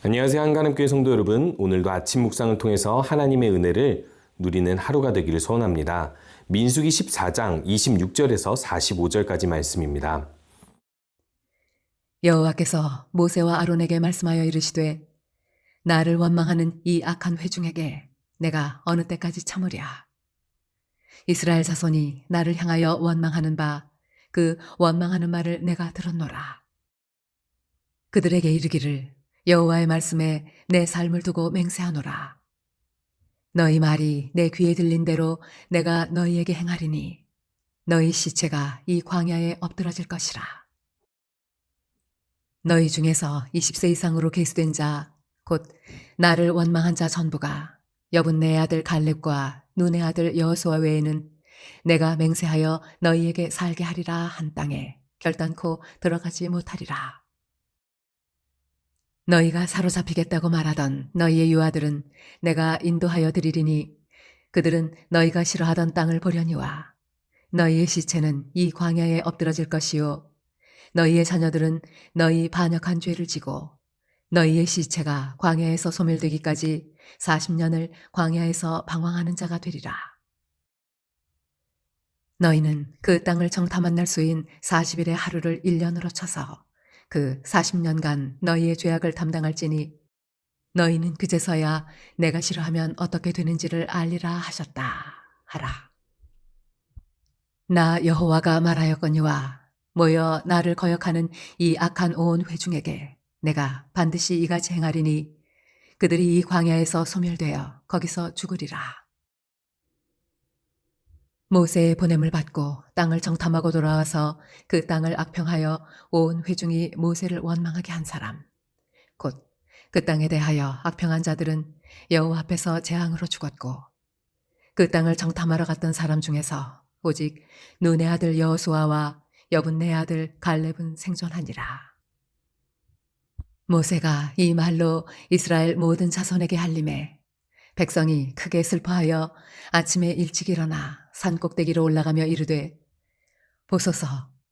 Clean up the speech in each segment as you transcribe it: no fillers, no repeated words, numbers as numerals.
안녕하세요. 한가람교회 성도 여러분. 오늘도 아침 묵상을 통해서 하나님의 은혜를 누리는 하루가 되기를 소원합니다. 민수기 14장 26절에서 45절까지 말씀입니다. 여호와께서 모세와 아론에게 말씀하여 이르시되 나를 원망하는 이 악한 회중에게 내가 어느 때까지 참으랴. 이스라엘 자손이 나를 향하여 원망하는 바 그 원망하는 말을 내가 들었노라. 그들에게 이르기를 여호와의 말씀에 내 삶을 두고 맹세하노라. 너희 말이 내 귀에 들린 대로 내가 너희에게 행하리니 너희 시체가 이 광야에 엎드러질 것이라. 너희 중에서 20세 이상으로 계수된 자, 곧 나를 원망한 자 전부가 여분네 아들 갈렙과 눈의 아들 여호수아 외에는 내가 맹세하여 너희에게 살게 하리라 한 땅에 결단코 들어가지 못하리라. 너희가 사로잡히겠다고 말하던 너희의 유아들은 내가 인도하여 드리리니 그들은 너희가 싫어하던 땅을 보려니와 너희의 시체는 이 광야에 엎드러질 것이요 너희의 자녀들은 너희 반역한 죄를 지고 너희의 시체가 광야에서 소멸되기까지 40년을 광야에서 방황하는 자가 되리라. 너희는 그 땅을 정탐한 날 수인 40일의 하루를 1년으로 쳐서 그 40년간 너희의 죄악을 담당할지니 너희는 그제서야 내가 싫어하면 어떻게 되는지를 알리라 하셨다 하라. 나 여호와가 말하였거니와 모여 나를 거역하는 이 악한 온 회중에게 내가 반드시 이같이 행하리니 그들이 이 광야에서 소멸되어 거기서 죽으리라. 모세의 보냄을 받고 땅을 정탐하고 돌아와서 그 땅을 악평하여 온 회중이 모세를 원망하게 한 사람, 곧 그 땅에 대하여 악평한 자들은 여호와 앞에서 재앙으로 죽었고 그 땅을 정탐하러 갔던 사람 중에서 오직 눈의 아들 여호수아와 여분네 아들 갈렙은 생존하니라. 모세가 이 말로 이스라엘 모든 자손에게 알림해 백성이 크게 슬퍼하여 아침에 일찍 일어나 산 꼭대기로 올라가며 이르되 보소서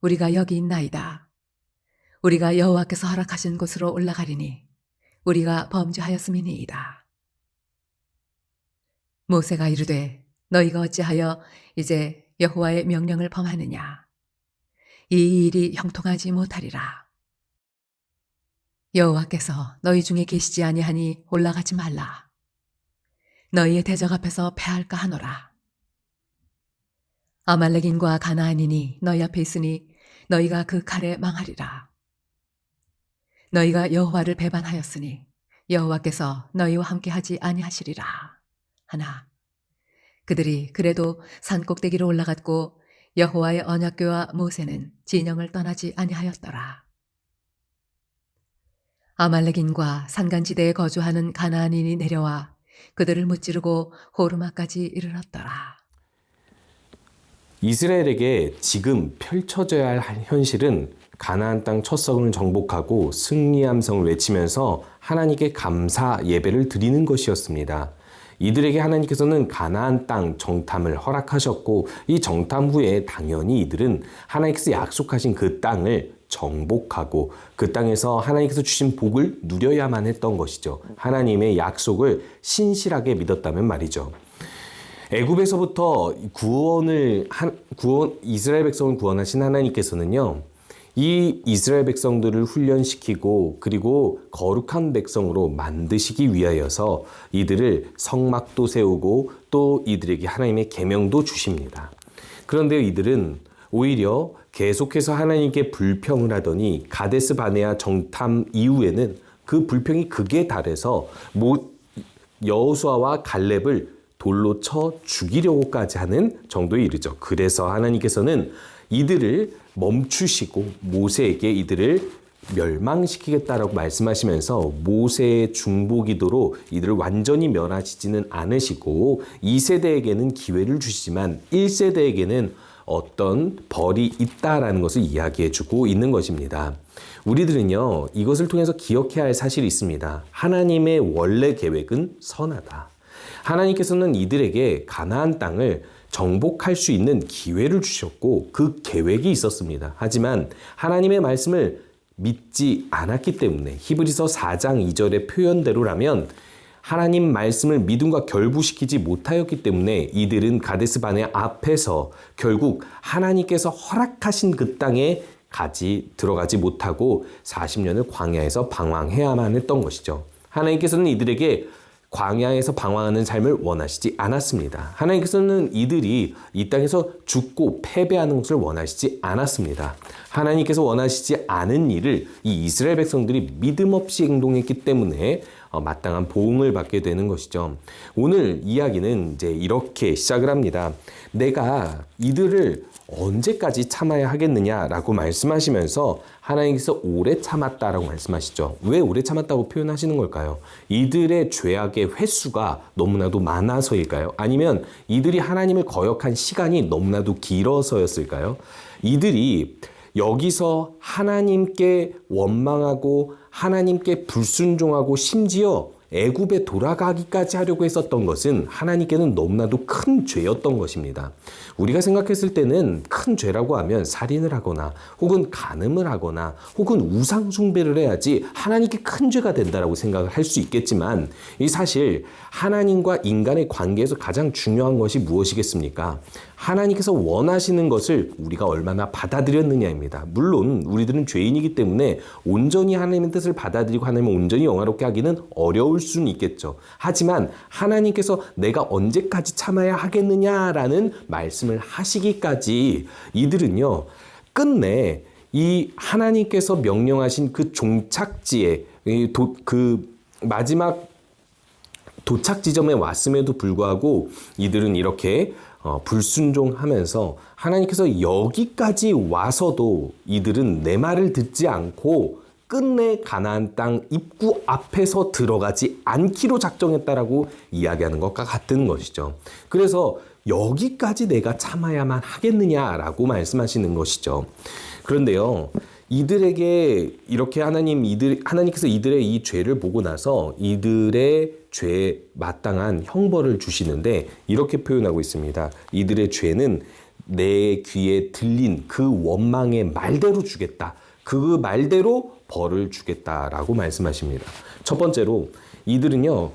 우리가 여기 있나이다. 우리가 여호와께서 허락하신 곳으로 올라가리니 우리가 범죄하였음이니이다. 모세가 이르되 너희가 어찌하여 이제 여호와의 명령을 범하느냐. 이 일이 형통하지 못하리라. 여호와께서 너희 중에 계시지 아니하니 올라가지 말라. 너희의 대적 앞에서 패할까 하노라. 아말렉인과 가나안인이 너희 앞에 있으니 너희가 그 칼에 망하리라. 너희가 여호와를 배반하였으니 여호와께서 너희와 함께하지 아니하시리라 하나 그들이 그래도 산 꼭대기로 올라갔고 여호와의 언약궤와 모세는 진영을 떠나지 아니하였더라. 아말렉인과 산간지대에 거주하는 가나안인이 내려와 그들을 무찌르고 호르마까지 이르렀더라. 이스라엘에게 지금 펼쳐져야 할 현실은 가나안 땅 첫 성을 정복하고 승리의 성을 외치면서 하나님께 감사 예배를 드리는 것이었습니다. 이들에게 하나님께서는 가나안 땅 정탐을 허락하셨고 이 정탐 후에 당연히 이들은 하나님께서 약속하신 그 땅을 정복하고 그 땅에서 하나님께서 주신 복을 누려야만 했던 것이죠. 하나님의 약속을 신실하게 믿었다면 말이죠. 애굽에서부터 이스라엘 백성을 구원하신 하나님께서는요, 이 이스라엘 백성들을 훈련시키고 그리고 거룩한 백성으로 만드시기 위하여서 이들을 성막도 세우고 또 이들에게 하나님의 계명도 주십니다. 그런데 이들은 오히려 계속해서 하나님께 불평을 하더니 가데스 바네아 정탐 이후에는 그 불평이 극에 달해서 여호수아와 갈렙을 돌로 쳐 죽이려고까지 하는 정도에 이르죠. 그래서 하나님께서는 이들을 멈추시고 모세에게 이들을 멸망시키겠다라고 말씀하시면서 모세의 중보기도로 이들을 완전히 멸하시지는 않으시고 2세대에게는 기회를 주시지만 1세대에게는 어떤 벌이 있다라는 것을 이야기해주고 있는 것입니다. 우리들은요, 이것을 통해서 기억해야 할 사실이 있습니다. 하나님의 원래 계획은 선하다. 하나님께서는 이들에게 가나안 땅을 정복할 수 있는 기회를 주셨고 그 계획이 있었습니다. 하지만 하나님의 말씀을 믿지 않았기 때문에 히브리서 4장 2절의 표현대로라면 하나님 말씀을 믿음과 결부시키지 못하였기 때문에 이들은 가데스 바네 앞에서 결국 하나님께서 허락하신 그 땅에 들어가지 못하고 40년을 광야에서 방황해야만 했던 것이죠. 하나님께서는 이들에게 광야에서 방황하는 삶을 원하시지 않았습니다. 하나님께서는 이들이 이 땅에서 죽고 패배하는 것을 원하시지 않았습니다. 하나님께서 원하시지 않은 일을 이 이스라엘 백성들이 믿음 없이 행동했기 때문에 마땅한 보응을 받게 되는 것이죠. 오늘 이야기는 이제 이렇게 시작을 합니다. 내가 이들을 언제까지 참아야 하겠느냐라고 말씀하시면서 하나님께서 오래 참았다라고 말씀하시죠. 왜 오래 참았다고 표현하시는 걸까요? 이들의 죄악의 횟수가 너무나도 많아서일까요? 아니면 이들이 하나님을 거역한 시간이 너무나도 길어서였을까요? 이들이 여기서 하나님께 원망하고 하나님께 불순종하고 심지어 애굽에 돌아가기까지 하려고 했었던 것은 하나님께는 너무나도 큰 죄였던 것입니다. 우리가 생각했을 때는 큰 죄라고 하면 살인을 하거나 혹은 간음을 하거나 혹은 우상 숭배를 해야지 하나님께 큰 죄가 된다라고 생각을 할 수 있겠지만 이 사실 하나님과 인간의 관계에서 가장 중요한 것이 무엇이겠습니까? 하나님께서 원하시는 것을 우리가 얼마나 받아들였느냐입니다. 물론 우리들은 죄인이기 때문에 온전히 하나님의 뜻을 받아들이고 하나님을 온전히 영화롭게 하기는 어려울 수는 있겠죠. 하지만 하나님께서 내가 언제까지 참아야 하겠느냐라는 말씀을 하시기까지 이들은요, 끝내 이 하나님께서 명령하신 그 종착지에 그 마지막 도착 지점에 왔음에도 불구하고 이들은 이렇게 불순종하면서 하나님께서 여기까지 와서도 이들은 내 말을 듣지 않고 끝내 가나안 땅 입구 앞에서 들어가지 않기로 작정했다라고 이야기하는 것과 같은 것이죠. 그래서 여기까지 내가 참아야만 하겠느냐라고 말씀하시는 것이죠. 그런데요, 이들에게 이렇게 하나님께서 이들의 이 죄를 보고 나서 이들의 죄에 마땅한 형벌을 주시는데 이렇게 표현하고 있습니다. 이들의 죄는 내 귀에 들린 그 원망의 말대로 주겠다. 그 말대로 벌을 주겠다라고 말씀하십니다. 첫 번째로 이들은요,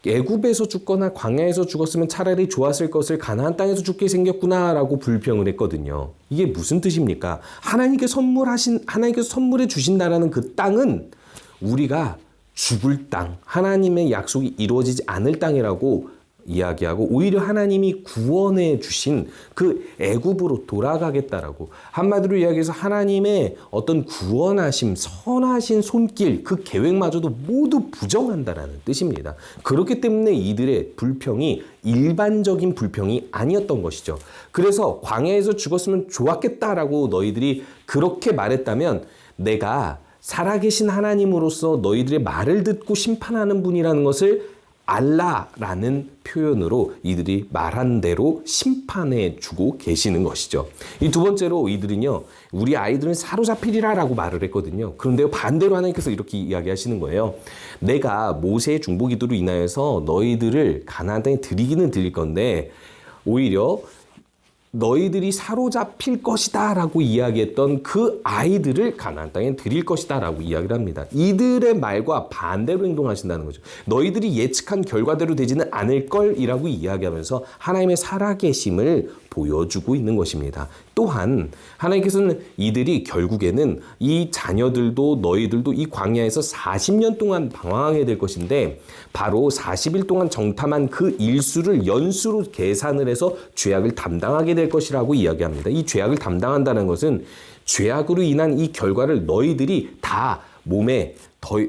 애굽에서 죽거나 광야에서 죽었으면 차라리 좋았을 것을 가나안 땅에서 죽게 생겼구나라고 불평을 했거든요. 이게 무슨 뜻입니까? 하나님께서 선물해 주신다라는 그 땅은 우리가 죽을 땅, 하나님의 약속이 이루어지지 않을 땅이라고 이야기하고 오히려 하나님이 구원해 주신 그 애굽으로 돌아가겠다라고, 한마디로 이야기해서 하나님의 어떤 구원하심, 선하신 손길, 그 계획마저도 모두 부정한다라는 뜻입니다. 그렇기 때문에 이들의 불평이 일반적인 불평이 아니었던 것이죠. 그래서 광야에서 죽었으면 좋았겠다라고 너희들이 그렇게 말했다면 내가 살아계신 하나님으로서 너희들의 말을 듣고 심판하는 분이라는 것을 알라라는 표현으로 이들이 말한 대로 심판해 주고 계시는 것이죠. 이 두 번째로 이들은요, 우리 아이들은 사로잡히리라라고 말을 했거든요. 그런데 반대로 하나님께서 이렇게 이야기하시는 거예요. 내가 모세의 중보기도로 인하여서 너희들을 가나안 땅에 드리기는 드릴 건데 오히려 너희들이 사로잡힐 것이다 라고 이야기했던 그 아이들을 가나안 땅에 드릴 것이다 라고 이야기를 합니다. 이들의 말과 반대로 행동하신다는 거죠. 너희들이 예측한 결과대로 되지는 않을 걸이라고 이야기하면서 하나님의 살아계심을 보여주고 있는 것입니다. 또한 하나님께서는 이들이 결국에는 이 자녀들도 너희들도 이 광야에서 40년 동안 방황하게 될 것인데 바로 40일 동안 정탐한 그 일수를 연수로 계산을 해서 죄악을 담당하게 될 것이라고 이야기합니다. 이 죄악을 담당한다는 것은 죄악으로 인한 이 결과를 너희들이 다 몸에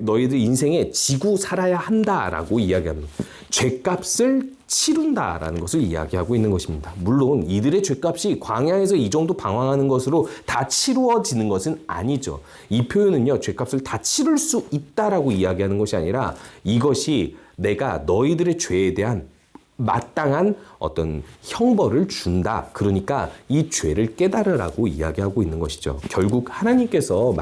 너희들 인생에 지고 살아야 한다라고 이야기합니다. 죄값을 치룬다라는 것을 이야기하고 있는 것입니다. 물론 이들의 죄값이 광야에서 이 정도 방황하는 것으로 다 치루어지는 것은 아니죠. 이 표현은요, 죄값을 다 치를 수 있다라고 이야기하는 것이 아니라 이것이 내가 너희들의 죄에 대한 마땅한 어떤 형벌을 준다. 그러니까 이 죄를 깨달으라고 이야기하고 있는 것이죠. 결국 하나님께서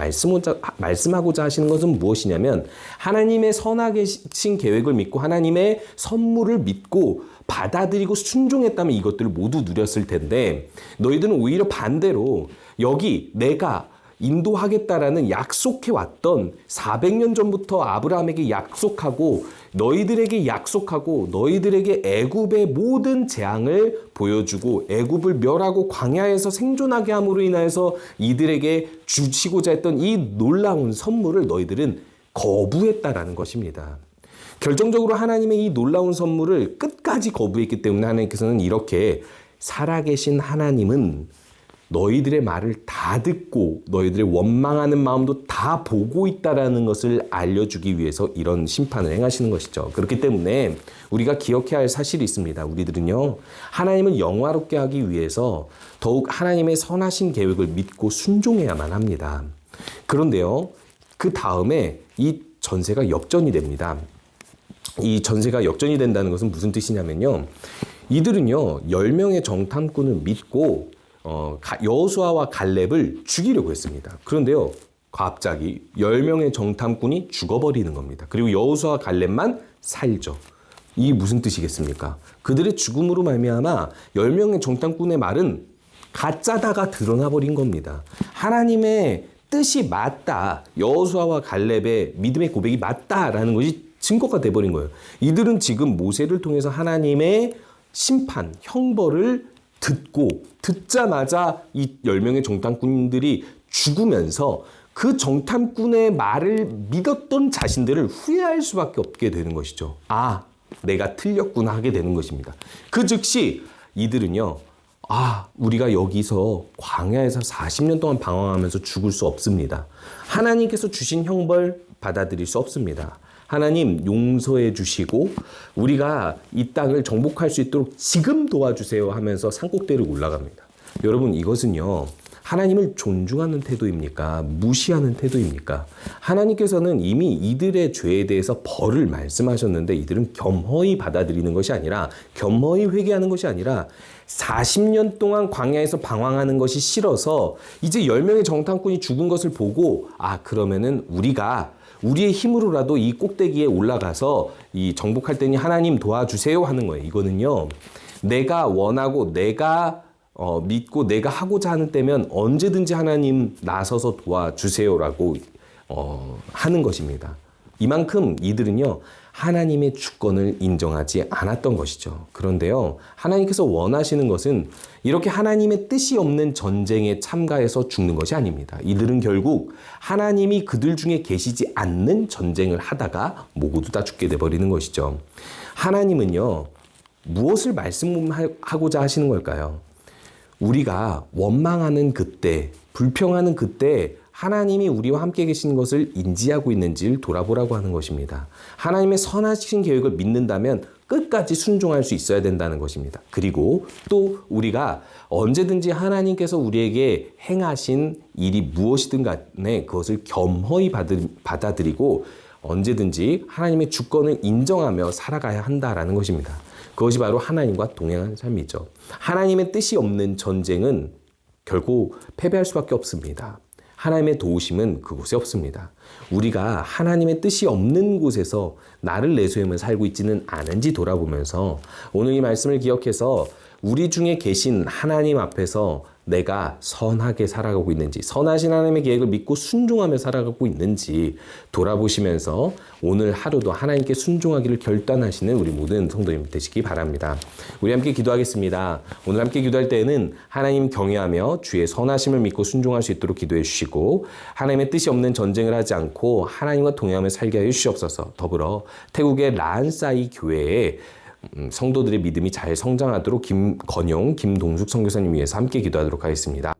말씀하고자 하시는 것은 무엇이냐면 하나님의 선하신 계획을 믿고 하나님의 선물을 믿고 받아들이고 순종했다면 이것들을 모두 누렸을 텐데 너희들은 오히려 반대로 여기 내가 인도하겠다라는 약속해왔던 400년 전부터 아브라함에게 약속하고 너희들에게 애굽의 모든 재앙을 보여주고 애굽을 멸하고 광야에서 생존하게 함으로 인하여서 이들에게 주시고자 했던 이 놀라운 선물을 너희들은 거부했다라는 것입니다. 결정적으로 하나님의 이 놀라운 선물을 끝까지 거부했기 때문에 하나님께서는 이렇게 살아계신 하나님은 너희들의 말을 다 듣고 너희들의 원망하는 마음도 다 보고 있다라는 것을 알려주기 위해서 이런 심판을 행하시는 것이죠. 그렇기 때문에 우리가 기억해야 할 사실이 있습니다. 우리들은요, 하나님을 영화롭게 하기 위해서 더욱 하나님의 선하신 계획을 믿고 순종해야만 합니다. 그런데요, 그 다음에 이 전세가 역전이 됩니다. 이 전세가 역전이 된다는 것은 무슨 뜻이냐면요, 이들은요 10명의 정탐꾼을 믿고 여호수아와 갈렙을 죽이려고 했습니다. 그런데요, 갑자기 10명의 정탐꾼이 죽어버리는 겁니다. 그리고 여호수아와 갈렙만 살죠. 이게 무슨 뜻이겠습니까? 그들의 죽음으로 말미암아 10명의 정탐꾼의 말은 가짜다가 드러나 버린 겁니다. 하나님의 뜻이 맞다, 여호수아와 갈렙의 믿음의 고백이 맞다라는 것이 증거가 돼버린 거예요. 이들은 지금 모세를 통해서 하나님의 심판, 형벌을 듣자마자 이 10명의 정탐꾼들이 죽으면서 그 정탐꾼의 말을 믿었던 자신들을 후회할 수밖에 없게 되는 것이죠. 아, 내가 틀렸구나 하게 되는 것입니다. 그 즉시 이들은요, 우리가 여기서 광야에서 40년 동안 방황하면서 죽을 수 없습니다. 하나님께서 주신 형벌 받아들일 수 없습니다. 하나님 용서해 주시고 우리가 이 땅을 정복할 수 있도록 지금 도와주세요 하면서 산꼭대기를 올라갑니다. 여러분, 이것은요, 하나님을 존중하는 태도입니까? 무시하는 태도입니까? 하나님께서는 이미 이들의 죄에 대해서 벌을 말씀하셨는데 이들은 겸허히 받아들이는 것이 아니라, 겸허히 회개하는 것이 아니라 40년 동안 광야에서 방황하는 것이 싫어서 이제 10명의 정탐꾼이 죽은 것을 보고, 그러면은 우리의 힘으로라도 이 꼭대기에 올라가서 이 정복할 때니 하나님 도와주세요 하는 거예요. 이거는요, 내가 원하고 내가 믿고 내가 하고자 하는 때면 언제든지 하나님 나서서 도와주세요라고 하는 것입니다. 이만큼 이들은요, 하나님의 주권을 인정하지 않았던 것이죠. 그런데요, 하나님께서 원하시는 것은 이렇게 하나님의 뜻이 없는 전쟁에 참가해서 죽는 것이 아닙니다. 이들은 결국 하나님이 그들 중에 계시지 않는 전쟁을 하다가 모두 다 죽게 돼버리는 것이죠. 하나님은요, 무엇을 말씀하고자 하시는 걸까요? 우리가 원망하는 그때, 불평하는 그때 하나님이 우리와 함께 계신 것을 인지하고 있는지를 돌아보라고 하는 것입니다. 하나님의 선하신 계획을 믿는다면 끝까지 순종할 수 있어야 된다는 것입니다. 그리고 또 우리가 언제든지 하나님께서 우리에게 행하신 일이 무엇이든 간에 그것을 겸허히 받아들이고 언제든지 하나님의 주권을 인정하며 살아가야 한다라는 것입니다. 그것이 바로 하나님과 동행하는 삶이죠. 하나님의 뜻이 없는 전쟁은 결국 패배할 수밖에 없습니다. 하나님의 도우심은 그곳에 없습니다. 우리가 하나님의 뜻이 없는 곳에서 나를 내세우며 살고 있지는 않은지 돌아보면서 오늘 이 말씀을 기억해서 우리 중에 계신 하나님 앞에서 내가 선하게 살아가고 있는지, 선하신 하나님의 계획을 믿고 순종하며 살아가고 있는지 돌아보시면서 오늘 하루도 하나님께 순종하기를 결단하시는 우리 모든 성도님 되시기 바랍니다. 우리 함께 기도하겠습니다. 오늘 함께 기도할 때에는 하나님 경외하며 주의 선하심을 믿고 순종할 수 있도록 기도해 주시고, 하나님의 뜻이 없는 전쟁을 하지 않고 하나님과 동행하며 살게 하여 주시옵소서. 더불어 태국의 라안사이 교회에 성도들의 믿음이 잘 성장하도록 김건용, 김동숙 선교사님 위해서 함께 기도하도록 하겠습니다.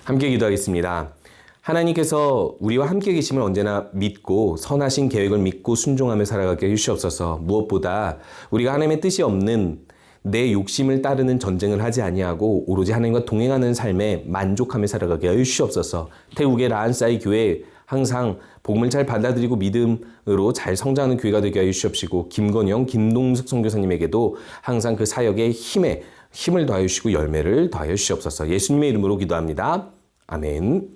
함께 기도하겠습니다. 하나님께서 우리와 함께 계심을 언제나 믿고 선하신 계획을 믿고 순종하며 살아가게 해주시옵소서. 무엇보다 우리가 하나님의 뜻이 없는 내 욕심을 따르는 전쟁을 하지 아니하고 오로지 하나님과 동행하는 삶에 만족하며 살아가게 하여 주시옵소서. 태국의 라한사이 교회 항상 복음을 잘 받아들이고 믿음으로 잘 성장하는 교회가 되게 하여 주시옵시고, 김건영, 김동숙 선교사님에게도 항상 그 사역에 힘을 더하여 주시고 열매를 더하여 주시옵소서. 예수님의 이름으로 기도합니다. 아멘.